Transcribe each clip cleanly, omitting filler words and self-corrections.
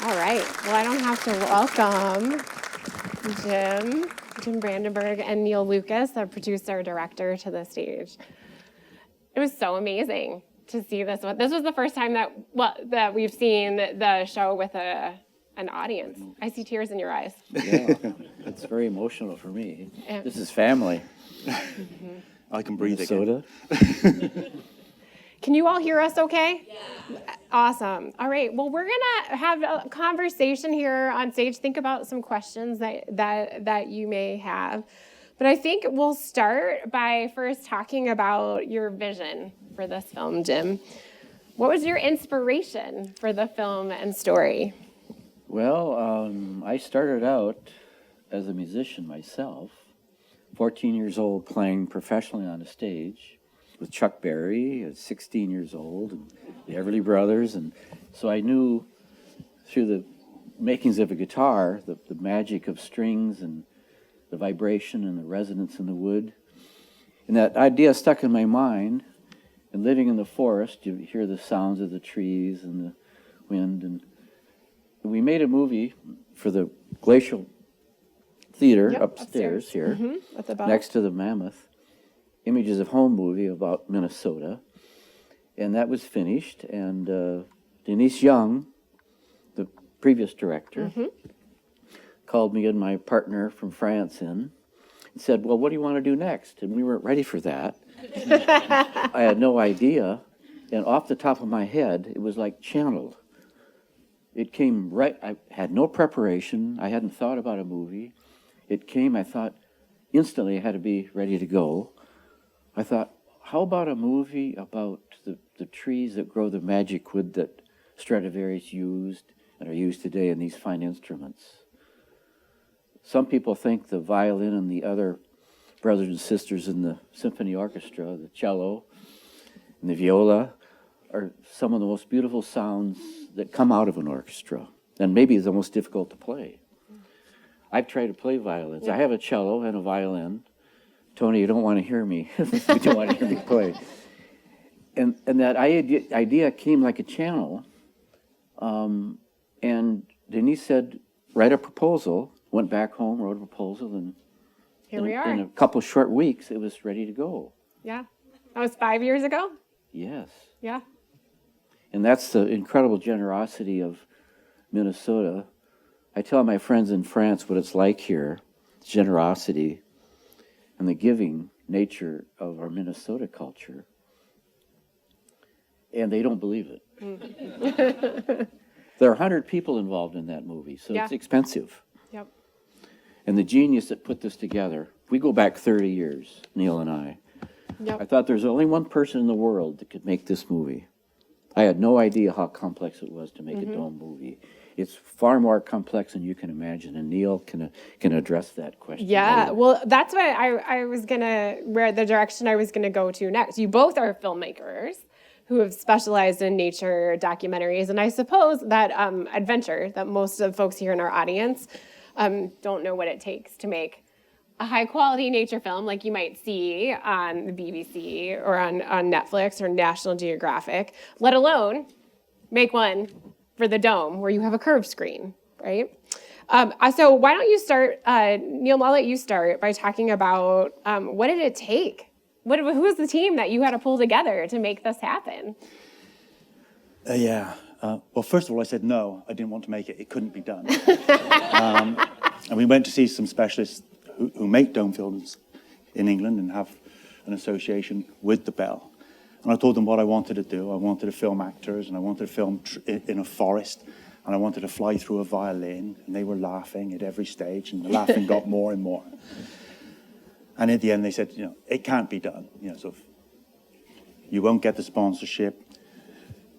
All right. Well, I don't have to welcome Jim Brandenburg, and Neil Lucas, the producer director, to the stage. It was so amazing to see this. This was the first time that we've seen the show with an audience. I see tears in your eyes. Yeah, it's very emotional for me. Yeah. This is family. Mm-hmm. I can breathe Minnesota. again. Can you all hear us okay? Yeah. Awesome. All right. Well, we're going to have a conversation here on stage. Think about some questions that you may have. But I think we'll start by first talking about your vision for this film, Jim. What was your inspiration for the film and story? Well, I started out as a musician myself, 14 years old, playing professionally on a stage with Chuck Berry at 16 years old, and the Everly Brothers. And so I knew through the makings of a guitar, the magic of strings and the vibration and the resonance in the wood. And that idea stuck in my mind. And living in the forest, you hear the sounds of the trees and the wind. And we made a movie for the Glacial Theater upstairs here, At the bottom. next to the Mammoth. Images of Home movie about Minnesota. And that was finished. And Denise Young, the previous director, called me and my partner from France in and said, well, what do you want to do next? And we weren't ready for that. I had no idea. And off the top of my head, it was like channeled. It came right, I had no preparation. I hadn't thought about a movie. It came, I thought, instantly I had to be ready to go. I thought, how about a movie about the trees that grow the magic wood that Stradivarius used and are used today in these fine instruments? Some people think the violin and the other brothers and sisters in the symphony orchestra, the cello and the viola, are some of the most beautiful sounds that come out of an orchestra, and maybe the most difficult to play. I've tried to play violins. I have a cello and a violin. Tony, you don't want to hear me. You don't want to hear me play. And that idea came like a channel. And Denise said, write a proposal. Went back home, wrote a proposal, and Here we are. in a couple short weeks, it was ready to go. Yeah. That was 5 years ago? Yes. Yeah. And that's the incredible generosity of Minnesota. I tell my friends in France what it's like here, generosity and the giving nature of our Minnesota culture. And they don't believe it. There are 100 people involved in that movie, so it's expensive. Yep. And the genius that put this together, we go back 30 years, Neil and I. Yep. I thought there's only one person in the world that could make this movie. I had no idea how complex it was to make a dome movie. It's far more complex than you can imagine, and Neil can address that question. Yeah, later. well, that's what I was where the direction I was gonna go to next. You both are filmmakers who have specialized in nature documentaries, and I suppose that adventure that most of the folks here in our audience don't know what it takes to make a high-quality nature film like you might see on the BBC or on Netflix or National Geographic, let alone make one for the Dome where you have a curved screen, right? So why don't you start, Neil, I'll let you start by talking about what did it take? Who was the team that you had to pull together to make this happen? Well, first of all, I said no, I didn't want to make it. It couldn't be done. And we went to see some specialists who make dome films in England and have an association with the Bell. And I told them what I wanted to do. I wanted to film actors, and I wanted to film in a forest, and I wanted to fly through a violin, and they were laughing at every stage, and the laughing got more and more. And at the end, they said, it can't be done. You won't get the sponsorship,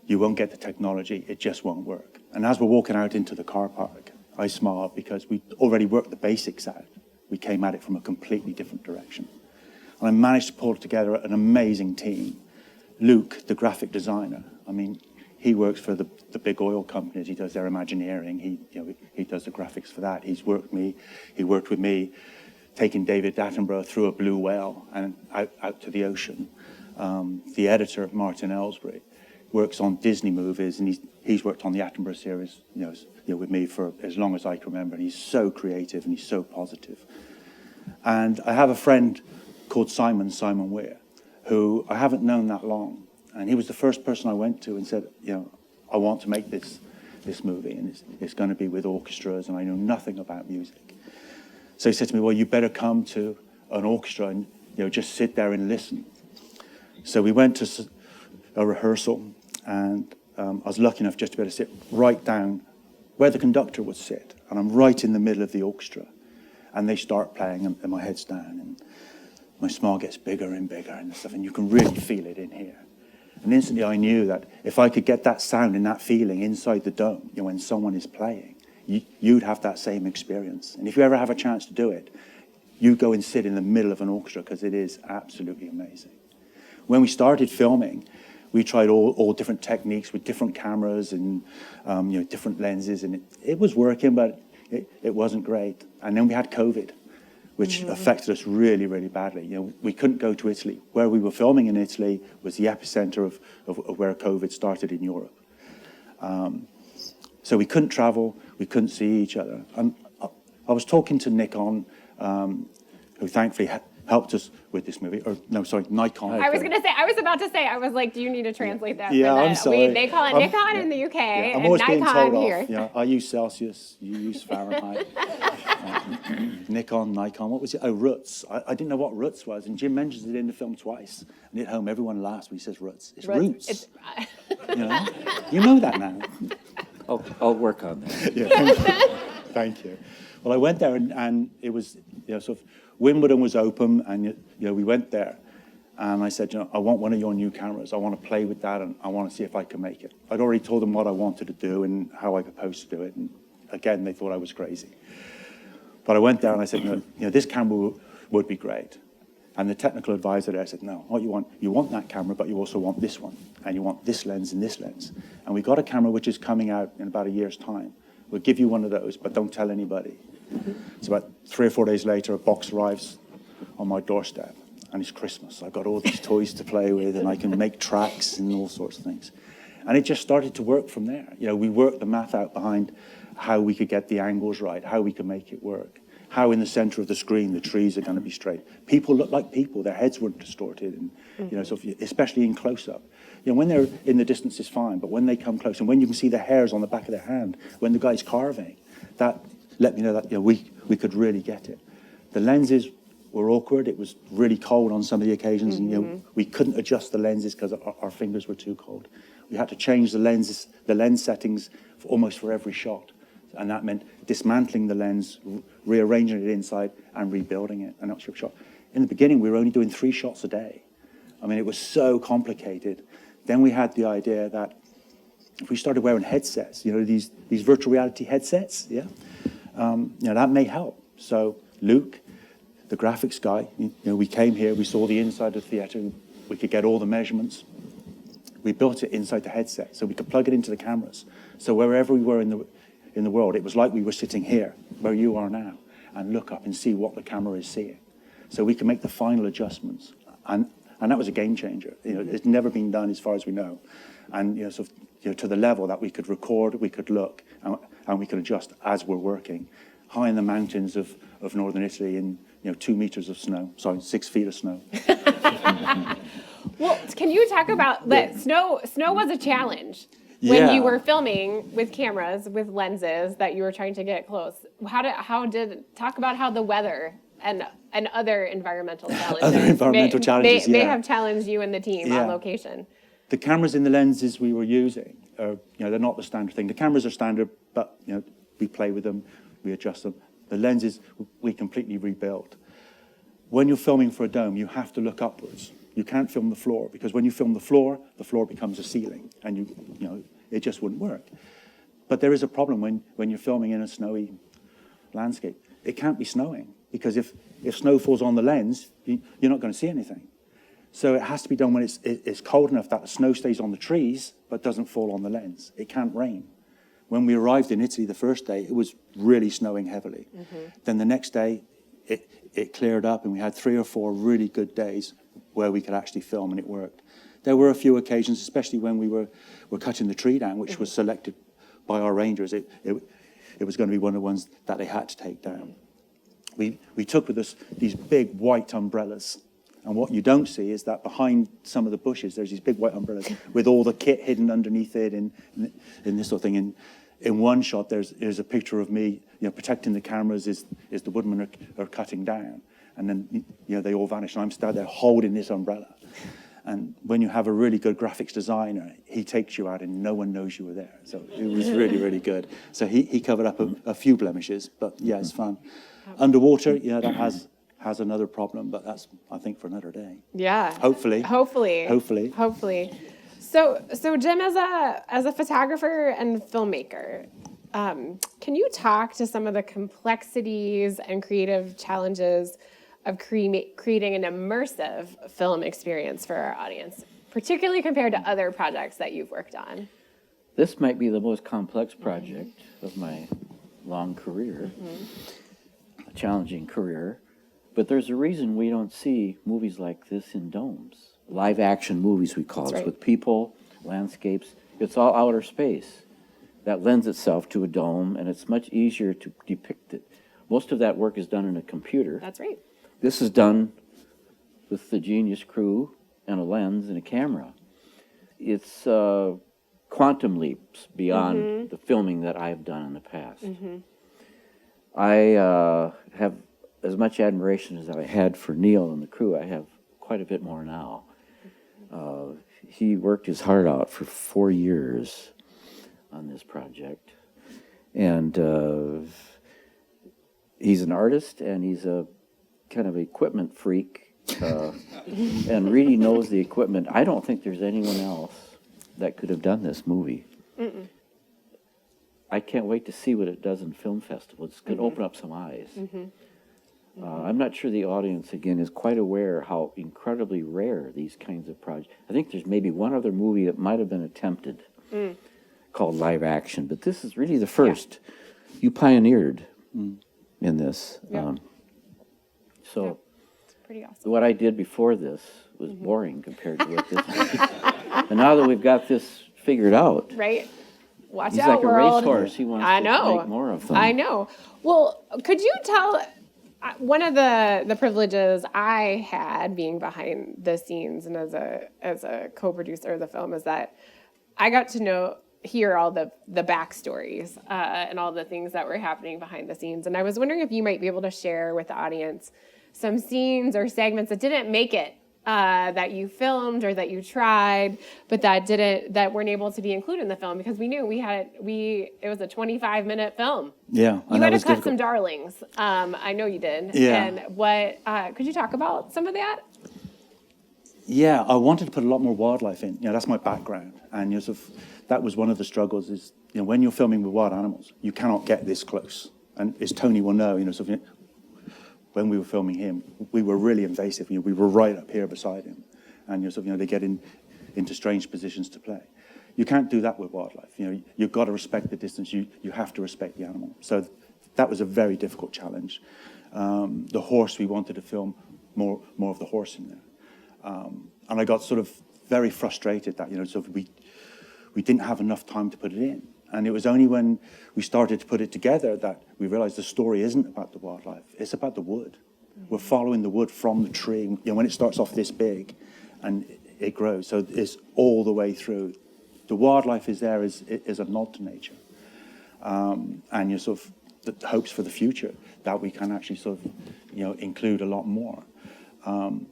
you won't get the technology, it just won't work. And as we're walking out into the car park, I smiled because we already worked the basics out. We came at it from a completely different direction. And I managed to pull together an amazing team. Luke, the graphic designer, he works for the big oil companies. He does their Imagineering. He does the graphics for that. He worked with me, taking David Attenborough through a blue whale and out to the ocean. The editor, Martin Ellsbury, works on Disney movies, and he's worked on the Attenborough series, with me for as long as I can remember, and he's so creative and he's so positive. And I have a friend called Simon Weir, who I haven't known that long, and he was the first person I went to and said, I want to make this movie, and it's going to be with orchestras, and I know nothing about music. So he said to me, well, you better come to an orchestra and just sit there and listen. So we went to a rehearsal, and I was lucky enough just to be able to sit right down where the conductor would sit, and I'm right in the middle of the orchestra, and they start playing, and my head's down, and my smile gets bigger and bigger and stuff, and you can really feel it in here. And instantly I knew that if I could get that sound and that feeling inside the dome, when someone is playing, you'd have that same experience. And if you ever have a chance to do it, you go and sit in the middle of an orchestra, because it is absolutely amazing. When we started filming, we tried all different techniques with different cameras and different lenses, and it was working, but it wasn't great. And then we had COVID, which affected us really, really badly. We couldn't go to Italy. Where we were filming in Italy was the epicenter of where COVID started in Europe. So we couldn't travel, we couldn't see each other. And I was talking to Nikon, who thankfully helped us with this movie, Nikon. I was about to say, I was like, do you need to translate that? Yeah, for I'm sorry. They call it Nikon in the UK, I'm and always being Nikon told here. off. I use Celsius, you use Fahrenheit. Nikon, what was it? Oh, Roots. I didn't know what Roots was, and Jim mentions it in the film twice. And at home, everyone laughs when he says Roots. It's Roots. You know that now. I'll work on that. Yeah, thank you. Well, I went there, and it was, sort of, Wimbledon was open, and we went there, and I said, I want one of your new cameras. I want to play with that, and I want to see if I can make it. I'd already told them what I wanted to do and how I proposed to do it, and again, they thought I was crazy. But I went there and I said, this camera would be great. And the technical advisor there said, no, what you want that camera, but you also want this one, and you want this lens and this lens. And we got a camera which is coming out in about a year's time. We'll give you one of those, but don't tell anybody. So about 3 or 4 days later, a box arrives on my doorstep, and it's Christmas. I've got all these toys to play with, and I can make tracks and all sorts of things. And it just started to work from there. We worked the math out behind how we could get the angles right, how we could make it work, how in the center of the screen the trees are going to be straight. People look like people, their heads weren't distorted, and so especially in close-up. When they're in the distance is fine, but when they come close, and when you can see the hairs on the back of their hand, when the guy's carving, that let me know that we could really get it. The lenses were awkward. It was really cold on some of the occasions, and we couldn't adjust the lenses because our fingers were too cold. We had to change the lens settings almost for every shot. And that meant dismantling the lens, rearranging it inside, and rebuilding it. And that's your shot. In the beginning, we were only doing 3 shots a day. I mean, it was so complicated. Then we had the idea that if we started wearing headsets, these virtual reality headsets, that may help. So Luke, the graphics guy, we came here, we saw the inside of the theater, we could get all the measurements. We built it inside the headset, so we could plug it into the cameras. So wherever we were in the world, it was like we were sitting here, where you are now, and look up and see what the camera is seeing. So we can make the final adjustments. And that was a game changer. It's never been done as far as we know. And to the level that we could record, we could look, and we could adjust as we're working. High in the mountains of northern Italy in 2 meters of snow, 6 feet of snow. Well, can you talk about that? Snow was a challenge. When you were filming with cameras, with lenses that you were trying to get close, talk about how the weather and other environmental challenges may have challenged you and the team on location. The cameras in the lenses we were using are, they're not the standard thing. The cameras are standard, but we play with them, we adjust them. The lenses we completely rebuilt. When you're filming for a dome, you have to look upwards. You can't film the floor, because when you film the floor becomes a ceiling, and it just wouldn't work. But there is a problem when you're filming in a snowy landscape. It can't be snowing, because if snow falls on the lens, you're not going to see anything. So it has to be done when it's cold enough that the snow stays on the trees but doesn't fall on the lens. It can't rain. When we arrived in Italy the first day, it was really snowing heavily. Then the next day, it cleared up, and we had 3 or 4 really good days where we could actually film, and it worked. There were a few occasions, especially when we were cutting the tree down, which was selected by our rangers. It was going to be one of the ones that they had to take down. We took with us these big white umbrellas. And what you don't see is that behind some of the bushes, there's these big white umbrellas with all the kit hidden underneath it in this sort of thing. In one shot, there's a picture of me, protecting the cameras as the woodmen are cutting down. And then, they all vanish. And I'm stood there holding this umbrella. And when you have a really good graphics designer, he takes you out and no one knows you were there. So it was really, really good. So he covered up a few blemishes, but yeah, it's fun. Underwater, that has another problem, but that's, I think, for another day. Yeah. Hopefully. So Jim, as a photographer and filmmaker, can you talk to some of the complexities and creative challenges of creating an immersive film experience for our audience, particularly compared to other projects that you've worked on? This might be the most complex project of my long career, a challenging career. But there's a reason we don't see movies like this in domes. Live action movies, we call it, with people, landscapes. It's all outer space. That lends itself to a dome, and it's much easier to depict it. Most of that work is done in a computer. That's right. This is done with the Genius crew and a lens and a camera. It's quantum leaps beyond the filming that I've done in the past. I have as much admiration as I had for Neil and the crew. I have quite a bit more now. He worked his heart out for 4 years on this project. And he's an artist, and he's a kind of equipment freak, and really knows the equipment. I don't think there's anyone else that could have done this movie. I can't wait to see what it does in film festivals. It's going to open up some eyes. I'm not sure the audience, again, is quite aware how incredibly rare these kinds of projects. I think there's maybe one other movie that might have been attempted called live action, but this is really the first. Yeah. You pioneered in this. Yeah. So pretty awesome. what I did before this was boring compared to what this is. And now that we've got this figured out. Right. Watch He's out, like a world. racehorse. He wants to make more of them. I know. Well, could you tell, one of the privileges I had being behind the scenes and as a co-producer of the film is that I got to hear all the backstories and all the things that were happening behind the scenes. And I was wondering if you might be able to share with the audience some scenes or segments that didn't make it, that you filmed or that you tried, but that weren't able to be included in the film because we knew it was a 25-minute film. Yeah, you had to cut some darlings. I know you did. Yeah. And what could you talk about some of that? Yeah, I wanted to put a lot more wildlife in. That's my background, and that was one of the struggles. Is when you're filming with wild animals, you cannot get this close. And as Tony will know, when we were filming him, we were really invasive. We were right up here beside him, and they get into strange positions to play. You can't do that with wildlife. You've got to respect the distance. You have to respect the animal. So that was a very difficult challenge. The horse, we wanted to film more of the horse in there, and I got sort of very frustrated that we didn't have enough time to put it in. And it was only when we started to put it together that we realized the story isn't about the wildlife, it's about the wood. We're following the wood from the tree. When it starts off this big and it grows, so it's all the way through. The wildlife is there as a nod to nature. And the hopes for the future that we can actually include a lot more.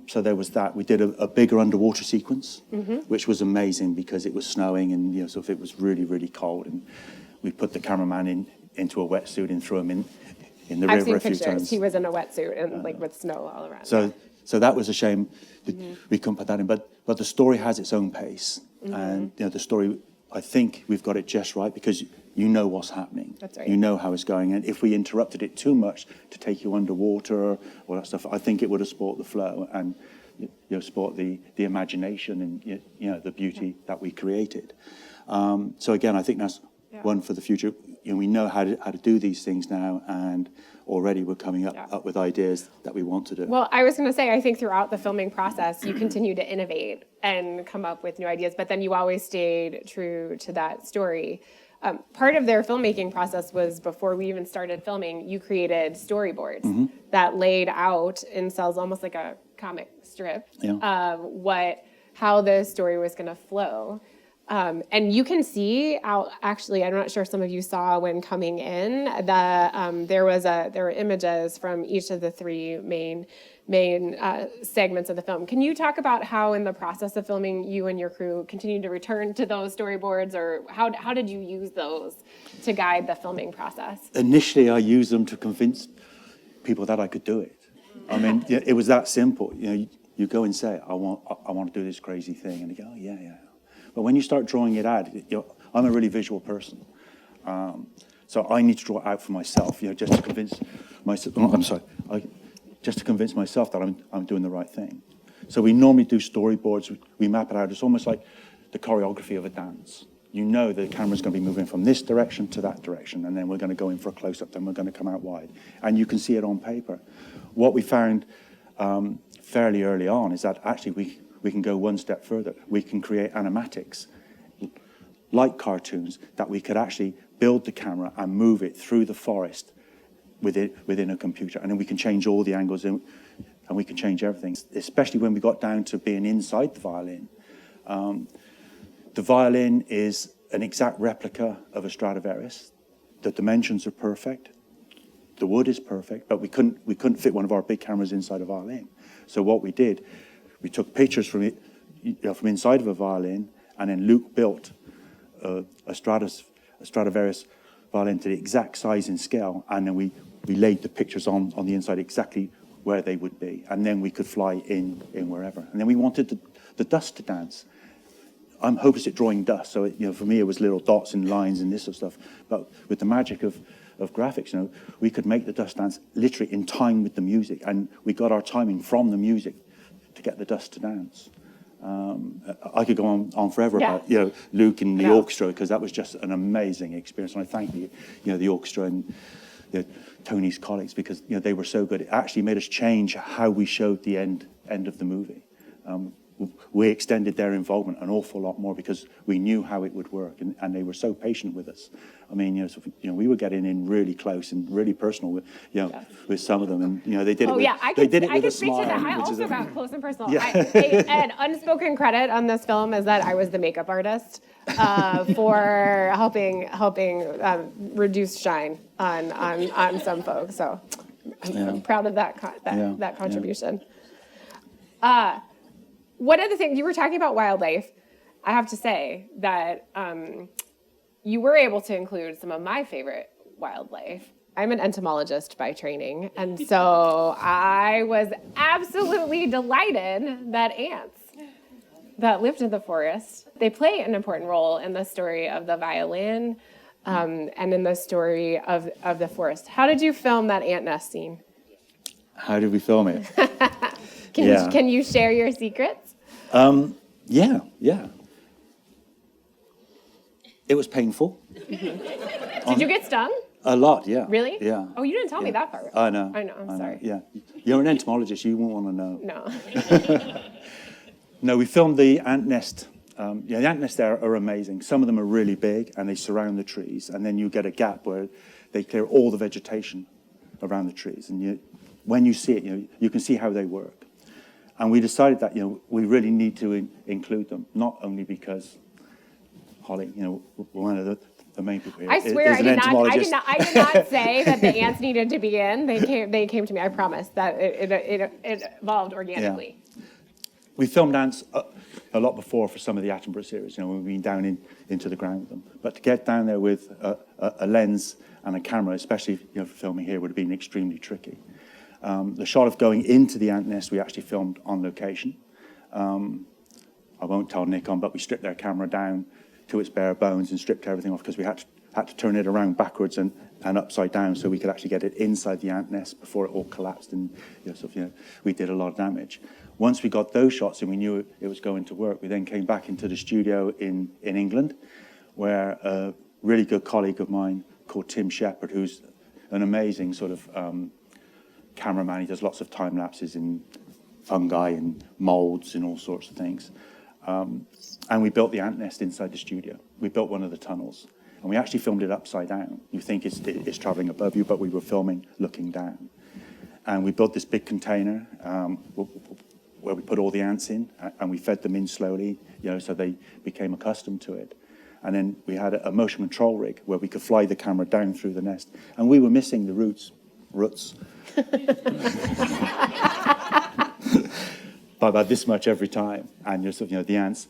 So there was that. We did a bigger underwater sequence, which was amazing because it was snowing and it was really, really cold. And we put the cameraman into a wetsuit and threw him in the river a few times. He was in a wetsuit and with snow all around. So that was a shame that we couldn't put that in. But the story has its own pace, and the story, I think we've got it just right because you know what's happening. That's right. You know how it's going. And if we interrupted it too much to take you underwater, all that stuff, I think it would have spoiled the flow and spoiled the imagination and the beauty that we created. So again, I think that's one for the future. we know how to do these things now, and already we're coming up with ideas that we want to do. Well, I was going to say, I think throughout the filming process, you continue to innovate and come up with new ideas, but then you always stayed true to that story. Part of their filmmaking process was before we even started filming, you created storyboards that laid out in cells, almost like a comic strip, how the story was going to flow. And you can see out, actually, I'm not sure if some of you saw when coming in, there were images from each of the three main segments of the film. Can you talk about how in the process of filming you and your crew continued to return to those storyboards, or how did you use those to guide the filming process? Initially, I used them to convince people that I could do it. I mean, it was that simple. You go and say, I want to do this crazy thing, and you go, oh, yeah. But when you start drawing it out, I'm a really visual person. So I need to draw it out for myself, just to convince myself. Just to convince myself that I'm doing the right thing. So we normally do storyboards. We map it out. It's almost like the choreography of a dance. You know the camera's going to be moving from this direction to that direction, and then we're going to go in for a close-up, then we're going to come out wide. And you can see it on paper. What we found fairly early on is that actually we can go one step further. We can create animatics, like cartoons, that we could actually build the camera and move it through the forest within a computer. And then we can change all the angles and we can change everything, especially when we got down to being inside the violin. The violin is an exact replica of a Stradivarius. The dimensions are perfect. The wood is perfect, but we couldn't fit one of our big cameras inside a violin. So what we did, we took pictures from it, from inside of a violin, and then Luke built a Stradivarius violin to the exact size and scale, and then we laid the pictures on the inside exactly where they would be, and then we could fly in wherever. And then we wanted the dust to dance. I'm hopeless at drawing dust, so for me it was little dots and lines and this sort of stuff. But with the magic of graphics, we could make the dust dance literally in time with the music, and we got our timing from the music to get the dust to dance. I could go on forever about Luke and the orchestra, because that was just an amazing experience. And I thank the orchestra and Tony's colleagues, because they were so good. It actually made us change how we showed the end of the movie. We extended their involvement an awful lot more because we knew how it would work, and they were so patient with us. I mean, we were getting in really close and really personal with some of them, and they did it. I could speak to that. I also got close and personal. Yeah. An unspoken credit on this film is that I was the makeup artist for helping reduce shine on some folks. So I'm proud of that contribution. One of the things you were talking about wildlife, I have to say that you were able to include some of my favorite wildlife. I'm an entomologist by training, and so I was absolutely delighted that ants that lived in the forest, they play an important role in the story of the violin and in the story of the forest. How did you film that ant nest scene? How did we film it? Can you share your secrets? Yeah. It was painful. Did you get stung? A lot, yeah. Really? Yeah. Oh, you didn't tell me that part. I know. I'm sorry. Yeah. You're an entomologist. You won't want to know. No. No, we filmed the ant nest. The ant nests there are amazing. Some of them are really big, and they surround the trees. And then you get a gap where they clear all the vegetation around the trees. And when you see it, you can see how they work. And we decided that we really need to include them, not only because Holly, one of the main people here I swear is an entomologist. I did not say that the ants needed to be in. They came to me. I promise that it evolved organically. Yeah. We filmed ants a lot before for some of the Attenborough series. We've been down into the ground with them. But to get down there with a lens and a camera, especially for filming here, would have been extremely tricky. The shot of going into the ant nest we actually filmed on location. I won't tell Nick on, but we stripped their camera down to its bare bones and stripped everything off because we had to turn it around backwards and upside down so we could actually get it inside the ant nest before it all collapsed, and we did a lot of damage. Once we got those shots and we knew it was going to work, we then came back into the studio in England, where a really good colleague of mine, called Tim Shepard, who's an amazing sort of cameraman. He does lots of time lapses in fungi and molds and all sorts of things. And we built the ant nest inside the studio. We built one of the tunnels, and we actually filmed it upside down. You think it's traveling above you, but we were filming looking down. And we built this big container where we put all the ants in, and we fed them in slowly, so they became accustomed to it. And then we had a motion control rig where we could fly the camera down through the nest, and we were missing the roots by about this much every time. And the ants,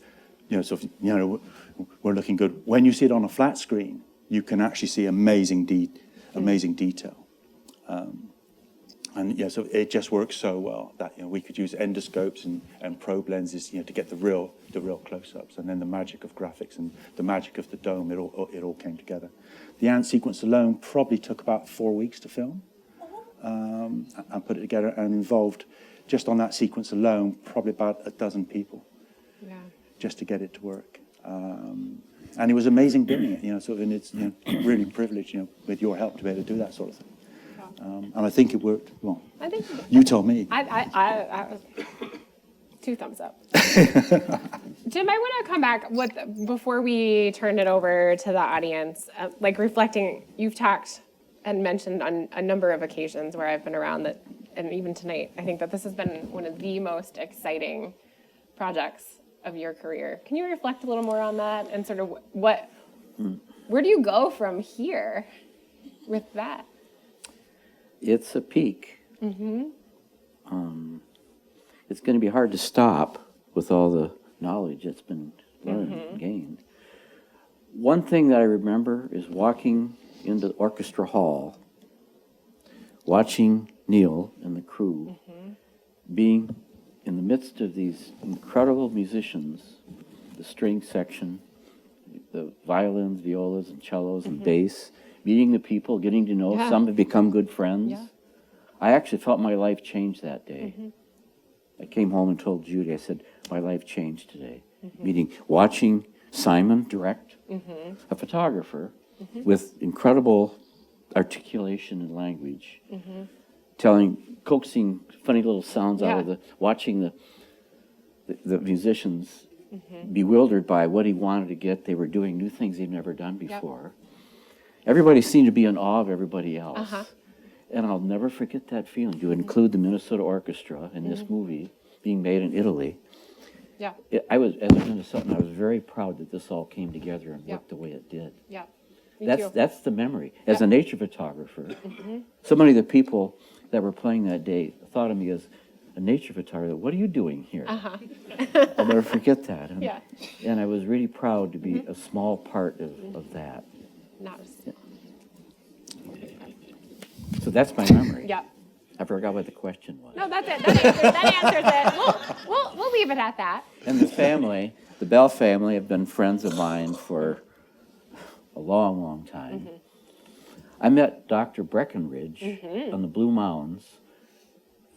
we're looking good. When you see it on a flat screen, you can actually see amazing detail. So it just works so well that we could use endoscopes and probe lenses, to get the real close-ups, and then the magic of graphics and the magic of the dome. It all came together. The ant sequence alone probably took about 4 weeks to film, and put it together, and involved just on that sequence alone probably about a dozen people, just to get it to work. And it was amazing doing it, and it's really privileged, with your help to be able to do that sort of thing. And I think it worked. Well, I think you told me. I 2 thumbs up. Jim, I want to come back before we turn it over to the audience, reflecting. You've talked and mentioned on a number of occasions where I've been around that, and even tonight, I think that this has been one of the most exciting projects of your career. Can you reflect a little more on that and sort of where do you go from here with that? It's a peak. Mm-hmm. It's going to be hard to stop with all the knowledge that's been learned and gained. One thing that I remember is walking into the orchestra hall, watching Neil and the crew being in the midst of these incredible musicians, the string section, the violins, violas, and cellos, and bass, meeting the people, getting to know. Some have become good friends. Yeah. I actually felt my life changed that day. I came home and told Judy, I said, my life changed today. Watching Simon direct, a photographer with incredible articulation and language, coaxing funny little sounds out of watching the musicians bewildered by what he wanted to get. They were doing new things they'd never done before. Everybody seemed to be in awe of everybody else. And I'll never forget that feeling. To include the Minnesota Orchestra in this movie being made in Italy. As a Minnesotan, I was very proud that this all came together and worked the way it did. That's the memory. As a nature photographer, so many of the people that were playing that day thought of me as a nature photographer. What are you doing here? I'll never forget that. And I was really proud to be a small part of that. So that's my memory. I forgot what the question was. No, that's it. That answers it. We'll leave it at that. And the family, the Bell family, have been friends of mine for a long, long time. I met Dr. Breckenridge on the Blue Mountains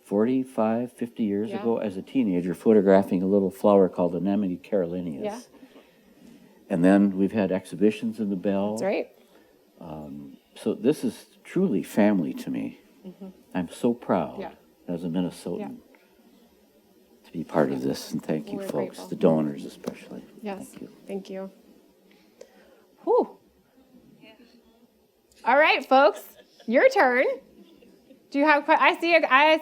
45, 50 years ago as a teenager, photographing a little flower called Anemone carolinus. And then we've had exhibitions in the Bell. That's right. So this is truly family to me. I'm so proud as a Minnesotan to be part of this, and thank you, folks, grateful. The donors especially. Yes, thank you. Whew. All right, folks, your turn. Do you have? I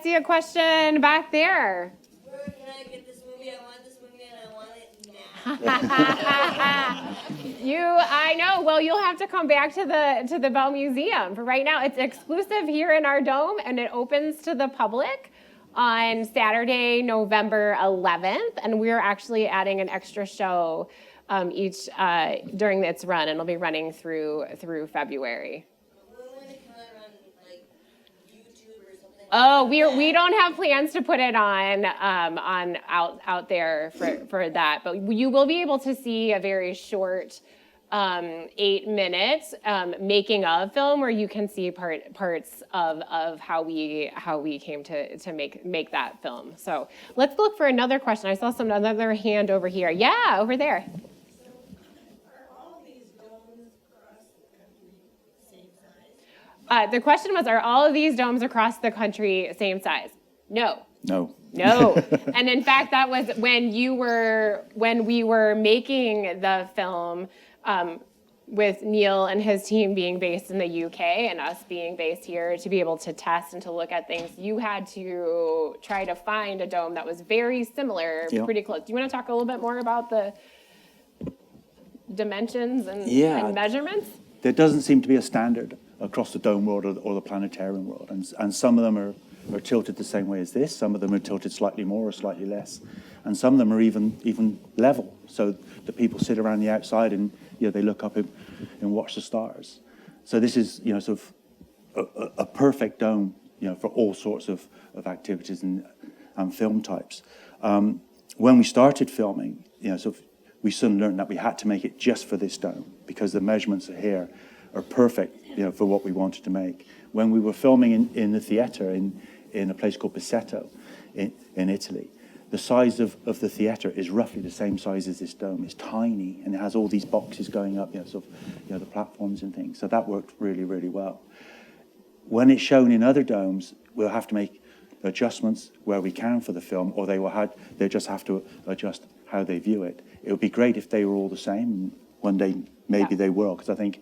see a question back there. Where can I get this movie? I want this movie and I want it now. I know. Well, you'll have to come back to the Bell Museum. For right now, it's exclusive here in our dome, and it opens to the public on Saturday, November 11th. And we're actually adding an extra show each during its run, and it'll be running through February. Oh, we don't have plans to put it on out there for that, but you will be able to see a very short 8 minutes making of film where you can see parts of how we came to make that film. So let's look for another question. I saw another hand over here. Yeah, over there. Are all these domes across the country safe The question was, are all of these domes across the country same size? No. No. No. And in fact, that was when we were making the film, with Neil and his team being based in the UK and us being based here, to be able to test and to look at things, you had to try to find a dome that was very similar, Yeah. pretty close. Do you want to talk a little bit more about the dimensions and, Yeah. and measurements? There doesn't seem to be a standard across the dome world or the planetarium world, and some of them are tilted the same way as this. Some of them are tilted slightly more or slightly less, and some of them are even level. So the people sit around the outside and they look up and watch the stars. So this is sort of a perfect dome for all sorts of activities and film types. When we started filming, we soon learned that we had to make it just for this dome because the measurements here are perfect for what we wanted to make. When we were filming in the theater in a place called Busseto in Italy, the size of the theater is roughly the same size as this dome. It's tiny and it has all these boxes going up, the platforms and things. So that worked really, really well. When it's shown in other domes, we'll have to make adjustments where we can for the film, or they just have to adjust how they view it. It would be great if they were all the same. And one day, maybe they will, because I think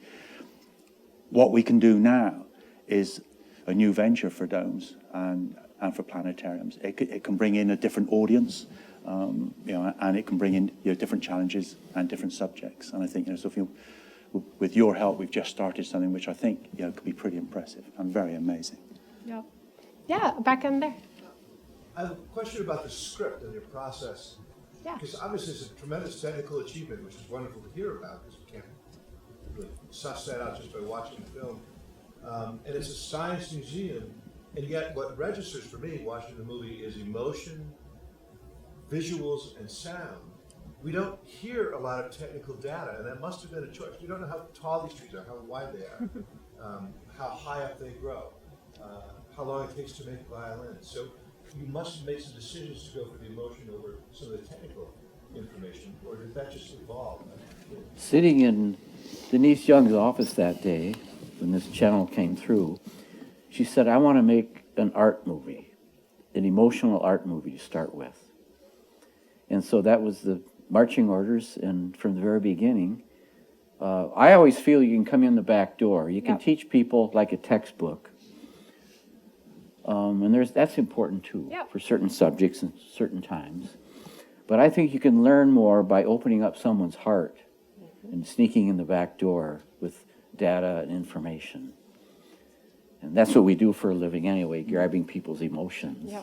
what we can do now is a new venture for domes and for planetariums. It can bring in a different audience, and it can bring in different challenges and different subjects. And I think with your help, we've just started something which I think could be pretty impressive and very amazing. Yeah. Yeah, back in there. I have a question about the script and your process. Yeah. Because obviously it's a tremendous technical achievement, which is wonderful to hear about, because we can't really suss that out just by watching the film. And it's a science museum, and yet what registers for me watching the movie is emotion, visuals, and sound. We don't hear a lot of technical data, and that must have been a choice. We don't know how tall these trees are, how wide they are, how high up they grow, how long it takes to make violins. So you must make some decisions to go for the emotion over some of the technical information, or did that just evolve? Sitting in Denise Young's office that day, when this channel came through, she said, I want to make an art movie, an emotional art movie to start with. And so that was the marching orders, and from the very beginning, I always feel you can come in the back door. You can teach people like a textbook. And that's important too, for certain subjects and certain times. But I think you can learn more by opening up someone's heart and sneaking in the back door with data and information. And that's what we do for a living anyway, grabbing people's emotions. Yeah.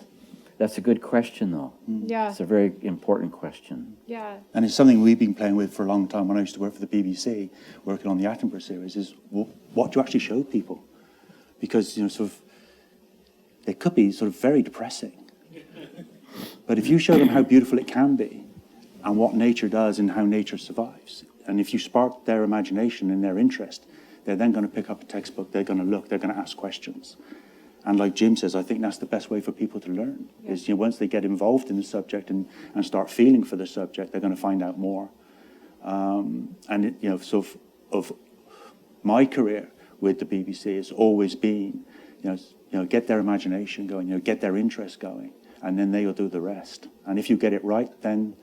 That's a good question, though. Yeah. It's a very important question. Yeah. And it's something we've been playing with for a long time. When I used to work for the BBC, working on the Attenborough series, is what do you actually show people? Because, it could be sort of very depressing. But if you show them how beautiful it can be and what nature does and how nature survives, and if you spark their imagination and their interest, they're then going to pick up a textbook, they're going to look, they're going to ask questions. And like Jim says, I think that's the best way for people to learn, is once they get involved in the subject and start feeling for the subject, they're going to find out more. So of my career with the BBC has always been, get their imagination going, get their interest going, and then they'll do the rest. And if you get it right, then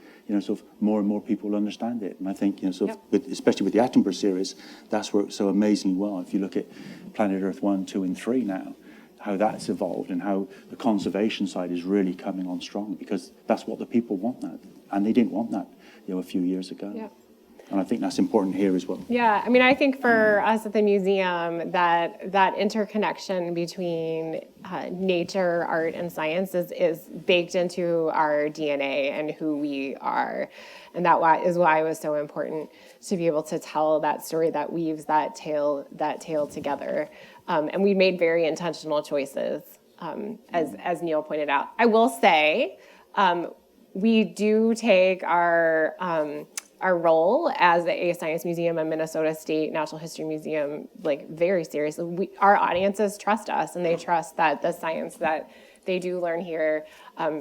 more and more people will understand it. And I think especially with the Attenborough series, that's worked so amazingly well. If you look at Planet Earth 1, 2, and 3 now, how that's evolved and how the conservation side is really coming on strong, because that's what the people want now, and they didn't want that a few years ago. Yeah. And I think that's important here as well. Yeah, I mean, I think for us at the museum, that interconnection between nature, art, and science is baked into our DNA and who we are. And that is why it was so important to be able to tell that story that weaves that tale together. And we made very intentional choices, as Neil pointed out. I will say, we do take our role as a science museum and Minnesota State Natural History Museum very seriously. Our audiences trust us, and they trust that the science that they do learn here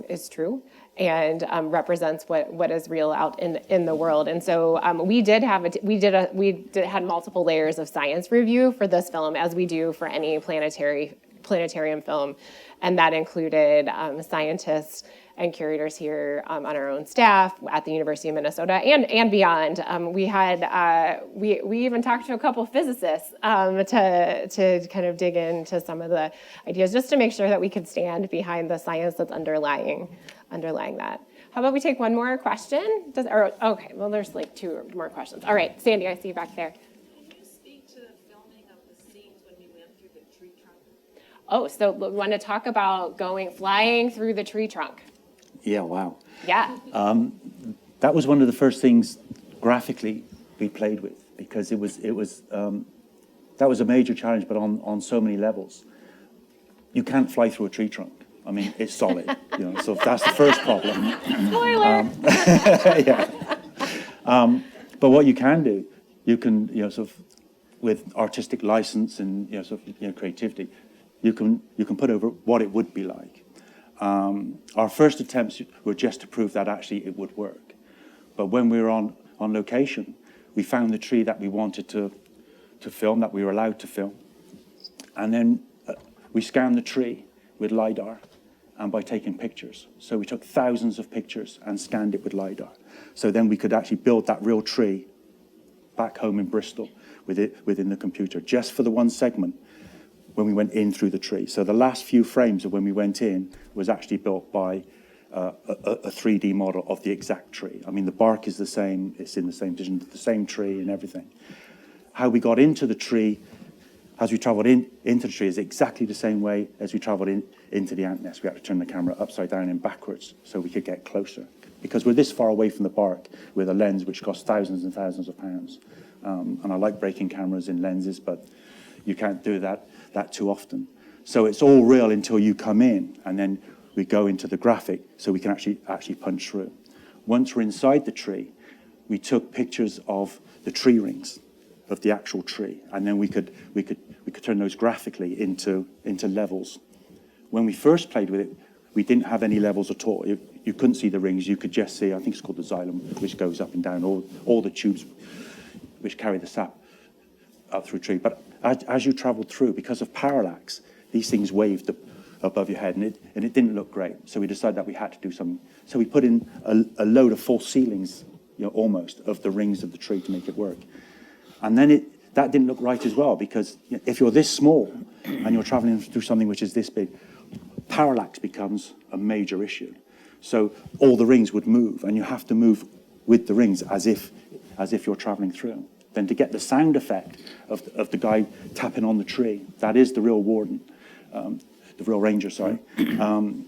is true, and represents what is real out in the world. And so we had multiple layers of science review for this film, as we do for any planetarium film, and that included scientists and curators here on our own staff at the University of Minnesota and beyond. We even talked to a couple physicists to kind of dig into some of the ideas, just to make sure that we could stand behind the science that's underlying that. How about we take one more question? Okay, well, there's like two more questions. All right, Sandy, I see you back there. Can you speak to the filming of the scenes when you went through the tree trunk? Oh, so we want to talk about flying through the tree trunk. Yeah, wow. Yeah. That was one of the first things graphically we played with, because that was a major challenge, but on so many levels. You can't fly through a tree trunk. I mean, it's solid, so that's the first problem. Spoiler. But what you can do, you can, sort of, with artistic license and, creativity, you can put over what it would be like. Our first attempts were just to prove that actually it would work. But when we were on location, we found the tree that we wanted to film, that we were allowed to film. And then we scanned the tree with LiDAR and by taking pictures. So we took thousands of pictures and scanned it with LiDAR. So then we could actually build that real tree back home in Bristol within the computer, just for the one segment when we went in through the tree. So the last few frames of when we went in was actually built by a 3D model of the exact tree. I mean, the bark is the same, it's in the same position, the same tree and everything. How we got into the tree, as we traveled into the tree, is exactly the same way as we traveled into the ant nest. We had to turn the camera upside down and backwards so we could get closer. Because we're this far away from the bark with a lens which costs thousands and thousands of pounds. And I like breaking cameras in lenses, but you can't do that too often. So it's all real until you come in, and then we go into the graphic so we can actually punch through. Once we're inside the tree, we took pictures of the tree rings of the actual tree, and then we could turn those graphically into levels. When we first played with it, we didn't have any levels at all. You couldn't see the rings. You could just see, I think it's called the xylem, which goes up and down, all the tubes which carry the sap up through a tree. But as you traveled through, because of parallax, these things waved above your head, and it didn't look great. So we decided that we had to do something. So we put in a load of false ceilings, almost, of the rings of the tree to make it work. And then that didn't look right as well, because if you're this small and you're traveling through something which is this big, parallax becomes a major issue. So all the rings would move, and you have to move with the rings as if you're traveling through. Then to get the sound effect of the guy tapping on the tree, that is the real warden, the real ranger, sorry. And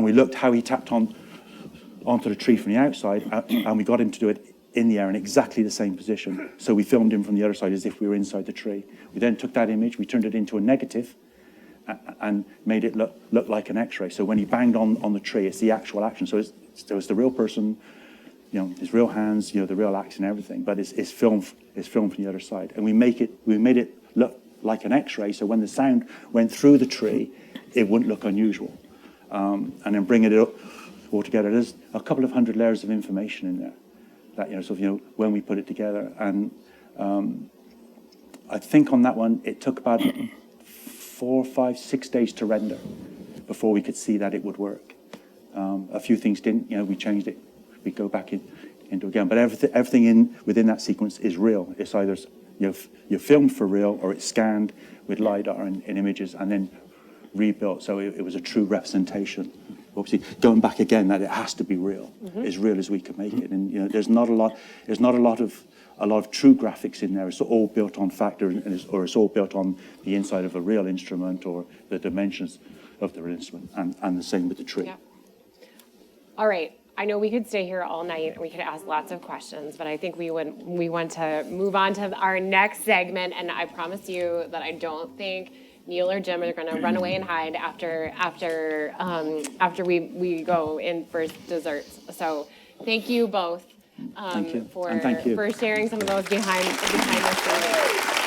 we looked how he tapped onto the tree from the outside, and we got him to do it in the air in exactly the same position. So we filmed him from the other side as if we were inside the tree. We then took that image, we turned it into a negative, and made it look like an X-ray. So when he banged on the tree, it's the actual action. So it's the real person, his real hands, the real action and everything. But it's filmed from the other side, and we made it look like an X-ray. So when the sound went through the tree, it wouldn't look unusual. And then bringing it up all together, there's a couple of hundred layers of information in there. That when we put it together, and I think on that one it took about 4, 5, 6 days to render before we could see that it would work. A few things didn't. We changed it. We go back into again, but everything within that sequence is real. It's either you're filmed for real, or it's scanned with LiDAR and images and then rebuilt. So it was a true representation. Obviously, going back again, that it has to be real, as real as we can make it. And there's not a lot of true graphics in there. It's all built on factor, or it's all built on the inside of a real instrument or the dimensions of the real instrument, and the same with the tree. Yeah. All right. I know we could stay here all night and we could ask lots of questions, but I think we want to move on to our next segment. And I promise you that I don't think Neil or Jim are going to run away and hide after we go in for desserts. So thank you both Thank you. for And thank you. for sharing some of those behind the scenes.